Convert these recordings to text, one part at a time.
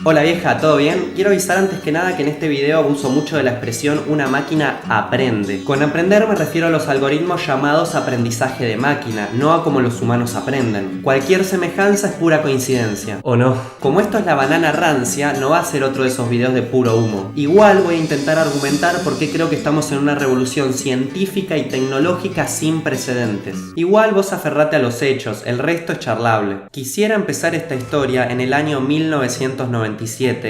Hola vieja, ¿todo bien? Quiero avisar antes que nada que en este video abuso mucho de la expresión una máquina aprende. Con aprender me refiero a los algoritmos llamados aprendizaje de máquina, no a cómo los humanos aprenden. Cualquier semejanza es pura coincidencia, ¿o no? Como esto es la banana rancia, no va a ser otro de esos videos de puro humo. Igual voy a intentar argumentar por qué creo que estamos en una revolución científica y tecnológica sin precedentes. Igual vos aferrate a los hechos, el resto es charlable. Quisiera empezar esta historia en el año 1997,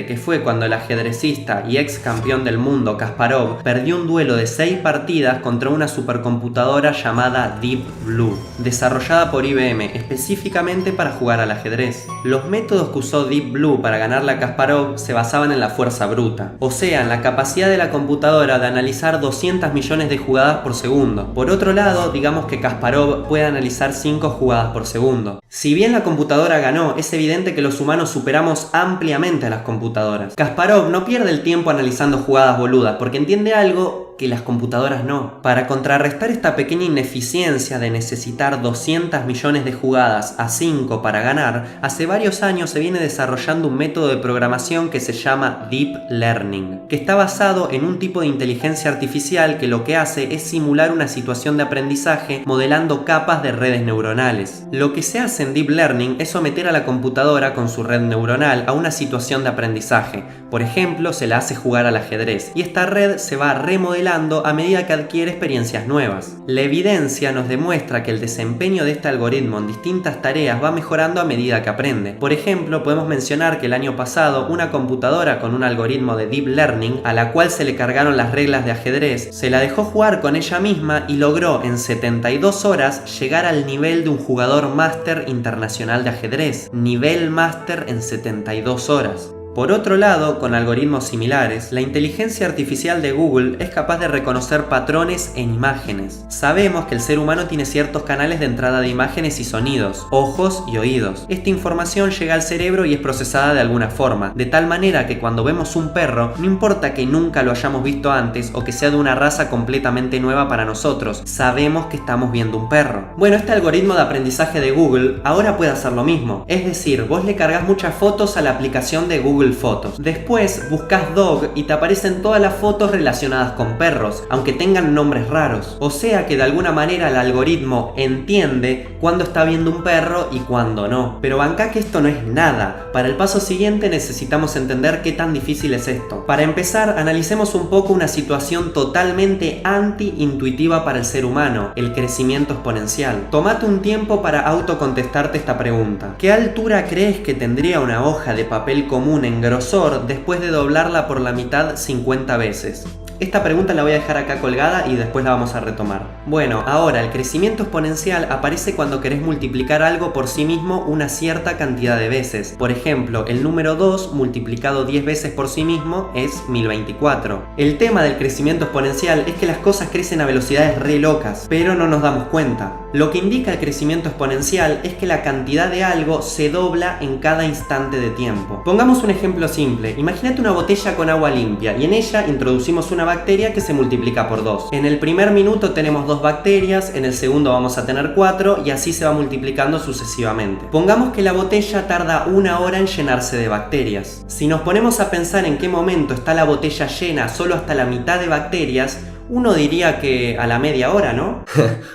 que fue cuando el ajedrecista y ex campeón del mundo Kasparov perdió un duelo de 6 partidas contra una supercomputadora llamada Deep Blue, desarrollada por IBM específicamente para jugar al ajedrez. Los métodos que usó Deep Blue para ganarle a Kasparov se basaban en la fuerza bruta, o sea, en la capacidad de la computadora de analizar 200 millones de jugadas por segundo. Por otro lado, digamos que Kasparov puede analizar 5 jugadas por segundo. Si bien la computadora ganó, es evidente que los humanos superamos ampliamente a las computadoras. Kasparov no pierde el tiempo analizando jugadas boludas porque entiende algo que las computadoras no. Para contrarrestar esta pequeña ineficiencia de necesitar 200 millones de jugadas a 5 para ganar, hace varios años se viene desarrollando un método de programación que se llama Deep Learning, que está basado en un tipo de inteligencia artificial que lo que hace es simular una situación de aprendizaje modelando capas de redes neuronales. Lo que se hace en Deep Learning es someter a la computadora con su red neuronal a una situación de aprendizaje. Por ejemplo, se la hace jugar al ajedrez y esta red se va remodelando a medida que adquiere experiencias nuevas. La evidencia nos demuestra que el desempeño de este algoritmo en distintas tareas va mejorando a medida que aprende. Por ejemplo, podemos mencionar que el año pasado una computadora con un algoritmo de Deep Learning a la cual se le cargaron las reglas de ajedrez, se la dejó jugar con ella misma y logró en 72 horas llegar al nivel de un jugador máster internacional de ajedrez. Nivel máster en 72 horas. Por otro lado, con algoritmos similares, la inteligencia artificial de Google es capaz de reconocer patrones en imágenes. Sabemos que el ser humano tiene ciertos canales de entrada de imágenes y sonidos, ojos y oídos. Esta información llega al cerebro y es procesada de alguna forma, de tal manera que cuando vemos un perro, no importa que nunca lo hayamos visto antes o que sea de una raza completamente nueva para nosotros, sabemos que estamos viendo un perro. Bueno, este algoritmo de aprendizaje de Google ahora puede hacer lo mismo. Es decir, vos le cargas muchas fotos a la aplicación de Google Fotos. Después buscas dog y te aparecen todas las fotos relacionadas con perros, aunque tengan nombres raros. O sea que de alguna manera el algoritmo entiende cuándo está viendo un perro y cuándo no. Pero bancá que esto no es nada. Para el paso siguiente necesitamos entender qué tan difícil es esto. Para empezar, analicemos un poco una situación totalmente anti-intuitiva para el ser humano, el crecimiento exponencial. Tómate un tiempo para autocontestarte esta pregunta. ¿Qué altura crees que tendría una hoja de papel común en grosor después de doblarla por la mitad 50 veces? Esta pregunta la voy a dejar acá colgada y después la vamos a retomar. Bueno, ahora el crecimiento exponencial aparece cuando querés multiplicar algo por sí mismo una cierta cantidad de veces. Por ejemplo, el número 2 multiplicado 10 veces por sí mismo es 1024. El tema del crecimiento exponencial es que las cosas crecen a velocidades re locas, pero no nos damos cuenta. Lo que indica el crecimiento exponencial es que la cantidad de algo se dobla en cada instante de tiempo. Pongamos un ejemplo simple. Imagínate una botella con agua limpia y en ella introducimos una bacteria que se multiplica por 2. En el primer minuto tenemos 2 bacterias, en el segundo vamos a tener 4 y así se va multiplicando sucesivamente. Pongamos que la botella tarda 1 hora en llenarse de bacterias. Si nos ponemos a pensar en qué momento está la botella llena solo hasta la mitad de bacterias, uno diría que a la media hora, ¿no?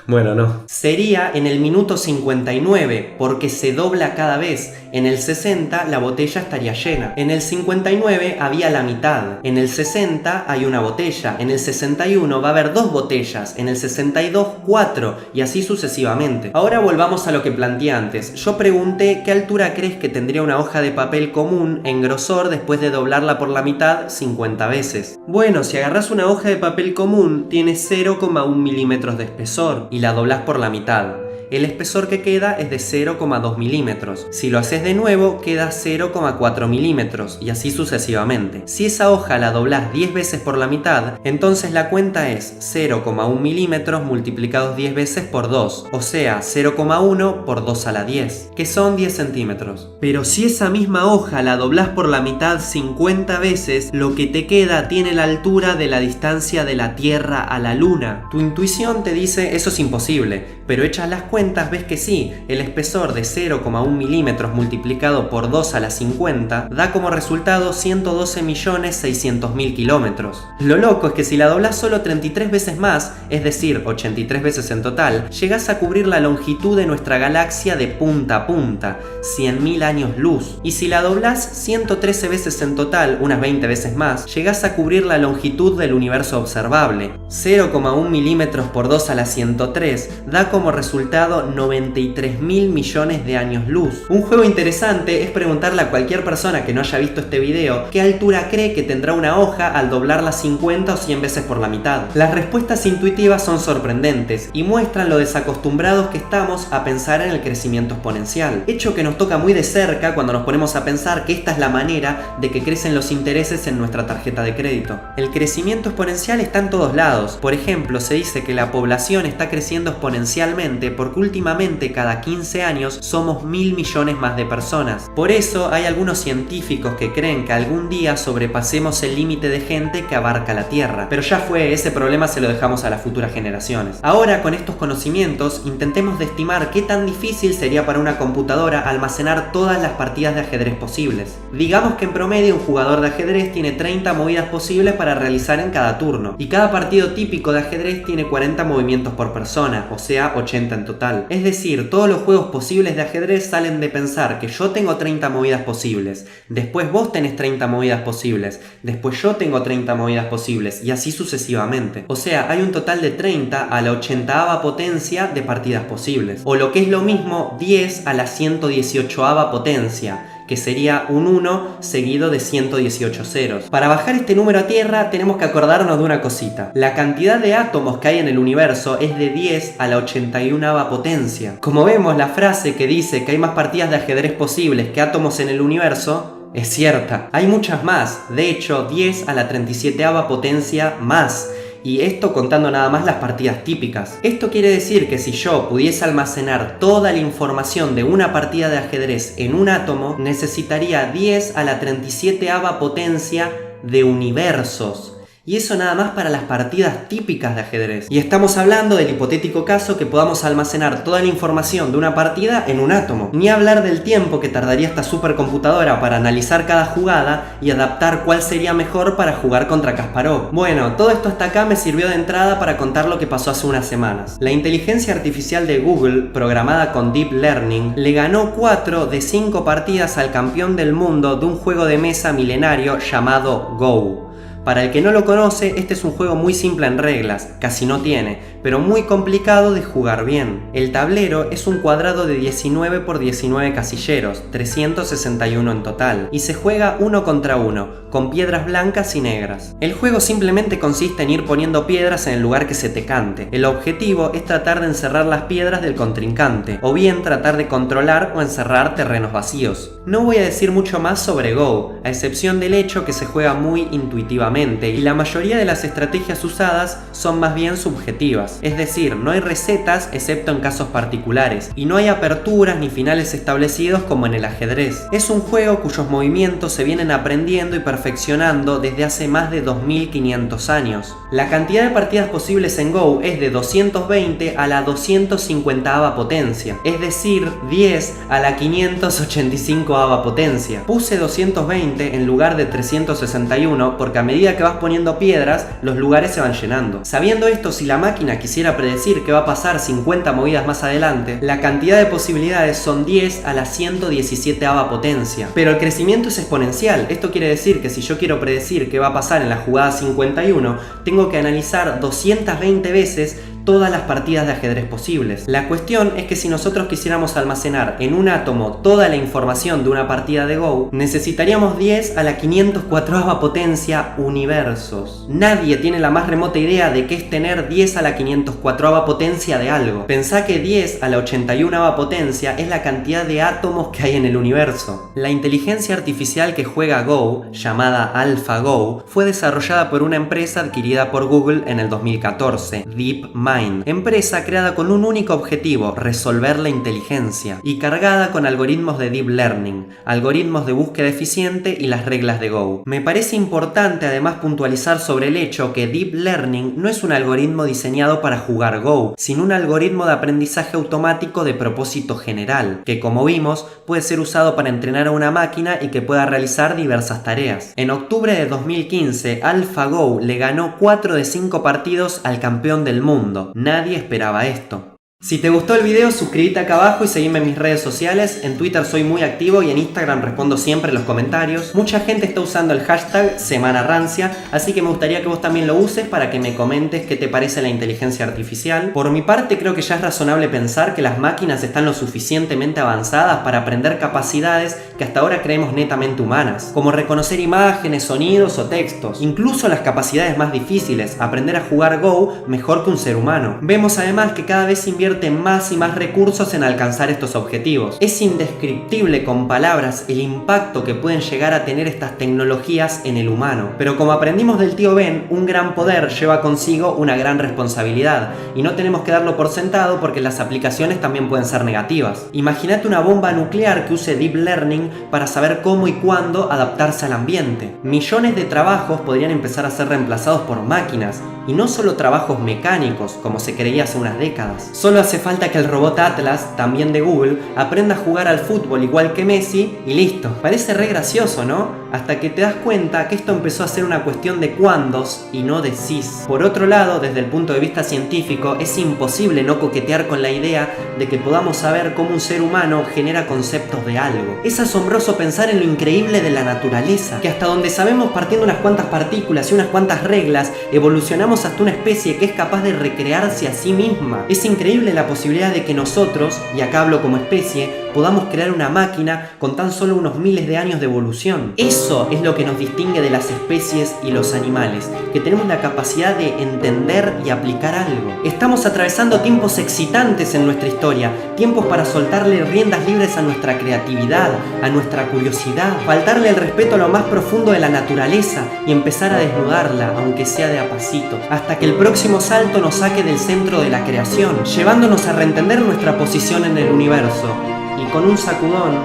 Bueno, no. Sería en el minuto 59, porque se dobla cada vez. En el 60 la botella estaría llena. En el 59 había la mitad. En el 60 hay una botella. En el 61 va a haber 2 botellas. En el 62, 4. Y así sucesivamente. Ahora volvamos a lo que planteé antes. Yo pregunté qué altura crees que tendría una hoja de papel común en grosor después de doblarla por la mitad 50 veces. Bueno, si agarras una hoja de papel común, tiene 0,1 milímetros de espesor y la doblás por la mitad. El espesor que queda es de 0,2 milímetros. Si lo haces de nuevo, queda 0,4 milímetros y así sucesivamente. Si esa hoja la doblás 10 veces por la mitad, entonces la cuenta es 0,1 milímetros multiplicados 10 veces por 2, o sea, 0,1 por 2 a la 10, que son 10 centímetros. Pero si esa misma hoja la doblás por la mitad 50 veces, lo que te queda tiene la altura de la distancia de la Tierra a la Luna. Tu intuición te dice eso es imposible, pero echas las cuentas cuentas ves que sí, el espesor de 0,1 milímetros multiplicado por 2 a la 50 da como resultado 112.600.000 kilómetros. Lo loco es que si la doblás solo 33 veces más, es decir, 83 veces en total, llegás a cubrir la longitud de nuestra galaxia de punta a punta, 100.000 años luz. Y si la doblás 113 veces en total, unas 20 veces más, llegás a cubrir la longitud del universo observable. 0,1 milímetros por 2 a la 103 da como resultado 93.000 millones de años luz. Un juego interesante es preguntarle a cualquier persona que no haya visto este video qué altura cree que tendrá una hoja al doblarla 50 o 100 veces por la mitad. Las respuestas intuitivas son sorprendentes y muestran lo desacostumbrados que estamos a pensar en el crecimiento exponencial, hecho que nos toca muy de cerca cuando nos ponemos a pensar que esta es la manera de que crecen los intereses en nuestra tarjeta de crédito. El crecimiento exponencial está en todos lados. Por ejemplo, se dice que la población está creciendo exponencialmente porque últimamente cada 15 años somos 1.000 millones más de personas. Por eso hay algunos científicos que creen que algún día sobrepasemos el límite de gente que abarca la Tierra. Pero ya fue, ese problema se lo dejamos a las futuras generaciones. Ahora, con estos conocimientos, intentemos de estimar qué tan difícil sería para una computadora almacenar todas las partidas de ajedrez posibles. Digamos que en promedio un jugador de ajedrez tiene 30 movidas posibles para realizar en cada turno, y cada partido típico de ajedrez tiene 40 movimientos por persona, o sea 80 en total. Es decir, todos los juegos posibles de ajedrez salen de pensar que yo tengo 30 movidas posibles, después vos tenés 30 movidas posibles, después yo tengo 30 movidas posibles, y así sucesivamente. O sea, hay un total de 30 a la 80ava potencia de partidas posibles, o lo que es lo mismo, 10 a la 118ava potencia, que sería un 1 seguido de 118 ceros. Para bajar este número a tierra tenemos que acordarnos de una cosita. La cantidad de átomos que hay en el universo es de 10 a la 81ava potencia. Como vemos, la frase que dice que hay más partidas de ajedrez posibles que átomos en el universo es cierta. Hay muchas más, de hecho 10 a la 37ava potencia más. Y esto contando nada más las partidas típicas. Esto quiere decir que si yo pudiese almacenar toda la información de una partida de ajedrez en un átomo, necesitaría 10 a la 37ava potencia de universos. Y eso nada más para las partidas típicas de ajedrez. Y estamos hablando del hipotético caso que podamos almacenar toda la información de una partida en un átomo. Ni hablar del tiempo que tardaría esta supercomputadora para analizar cada jugada y adaptar cuál sería mejor para jugar contra Kasparov. Bueno, todo esto hasta acá me sirvió de entrada para contar lo que pasó hace unas semanas. La inteligencia artificial de Google, programada con Deep Learning, le ganó 4 de 5 partidas al campeón del mundo de un juego de mesa milenario llamado Go. Para el que no lo conoce, este es un juego muy simple en reglas, casi no tiene, pero muy complicado de jugar bien. El tablero es un cuadrado de 19 por 19 casilleros, 361 en total, y se juega 1 contra 1, con piedras blancas y negras. El juego simplemente consiste en ir poniendo piedras en el lugar que se te cante. El objetivo es tratar de encerrar las piedras del contrincante, o bien tratar de controlar o encerrar terrenos vacíos. No voy a decir mucho más sobre Go, a excepción del hecho que se juega muy intuitivamente, y la mayoría de las estrategias usadas son más bien subjetivas. Es decir, no hay recetas excepto en casos particulares, y no hay aperturas ni finales establecidos como en el ajedrez. Es un juego cuyos movimientos se vienen aprendiendo y perfeccionando desde hace más de 2500 años. La cantidad de partidas posibles en Go es de 220 a la 250ava potencia, es decir, 10 a la 585ava potencia. Puse 220 en lugar de 361 porque a medida que vas poniendo piedras, los lugares se van llenando. Sabiendo esto, si la máquina quisiera predecir que va a pasar 50 movidas más adelante, la cantidad de posibilidades son 10 a la 117ava potencia. Pero el crecimiento es exponencial. Esto quiere decir que si yo quiero predecir qué va a pasar en la jugada 51, tengo que analizar 220 veces todas las partidas de ajedrez posibles. La cuestión es que si nosotros quisiéramos almacenar en un átomo toda la información de una partida de Go, necesitaríamos 10 a la 504ava potencia universos. Nadie tiene la más remota idea de qué es tener 10 a la 504ava potencia de algo. Pensá que 10 a la 81ava potencia es la cantidad de átomos que hay en el universo. La inteligencia artificial que juega Go, llamada AlphaGo, fue desarrollada por una empresa adquirida por Google en el 2014, DeepMind. DeepMind, empresa creada con un único objetivo, resolver la inteligencia, y cargada con algoritmos de Deep Learning, algoritmos de búsqueda eficiente y las reglas de Go. Me parece importante además puntualizar sobre el hecho que Deep Learning no es un algoritmo diseñado para jugar Go, sino un algoritmo de aprendizaje automático de propósito general, que como vimos puede ser usado para entrenar a una máquina y que pueda realizar diversas tareas. En octubre de 2015, AlphaGo le ganó 4 de 5 partidos al campeón del mundo. Nadie esperaba esto. Si te gustó el video, suscríbete acá abajo y seguime en mis redes sociales. En Twitter soy muy activo y en Instagram respondo siempre los comentarios. Mucha gente está usando el hashtag #SemanaRancia, así que me gustaría que vos también lo uses para que me comentes qué te parece la inteligencia artificial. Por mi parte, creo que ya es razonable pensar que las máquinas están lo suficientemente avanzadas para aprender capacidades que hasta ahora creemos netamente humanas, como reconocer imágenes, sonidos o textos. Incluso las capacidades más difíciles, aprender a jugar Go mejor que un ser humano. Vemos además que cada vez se invierte más y más recursos en alcanzar estos objetivos. Es indescriptible con palabras el impacto que pueden llegar a tener estas tecnologías en el humano. Pero como aprendimos del tío Ben, un gran poder lleva consigo una gran responsabilidad, y no tenemos que darlo por sentado porque las aplicaciones también pueden ser negativas. Imagínate una bomba nuclear que use Deep Learning para saber cómo y cuándo adaptarse al ambiente. Millones de trabajos podrían empezar a ser reemplazados por máquinas, y no solo trabajos mecánicos, como se creía hace unas décadas. Solo hace falta que el robot Atlas, también de Google, aprenda a jugar al fútbol igual que Messi y listo. Parece re gracioso, ¿no? Hasta que te das cuenta que esto empezó a ser una cuestión de cuándos y no de sís. Por otro lado, desde el punto de vista científico, es imposible no coquetear con la idea de que podamos saber cómo un ser humano genera conceptos de algo. Es asombroso pensar en lo increíble de la naturaleza, que hasta donde sabemos, partiendo unas cuantas partículas y unas cuantas reglas, evolucionamos hasta una especie que es capaz de recrearse a sí misma. Es increíble la posibilidad de que nosotros, y acá hablo como especie, podamos crear una máquina con tan solo unos miles de años de evolución. Eso es lo que nos distingue de las especies y los animales, que tenemos la capacidad de entender y aplicar algo. Estamos atravesando tiempos excitantes en nuestra historia, tiempos para soltarle riendas libres a nuestra creatividad, a nuestra curiosidad, faltarle el respeto a lo más profundo de la naturaleza y empezar a desnudarla, aunque sea de a pasito, hasta que el próximo salto nos saque del centro de la creación, llevándonos a reentender nuestra posición en el universo, y con un sacudón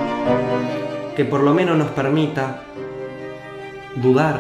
que por lo menos nos permita dudar.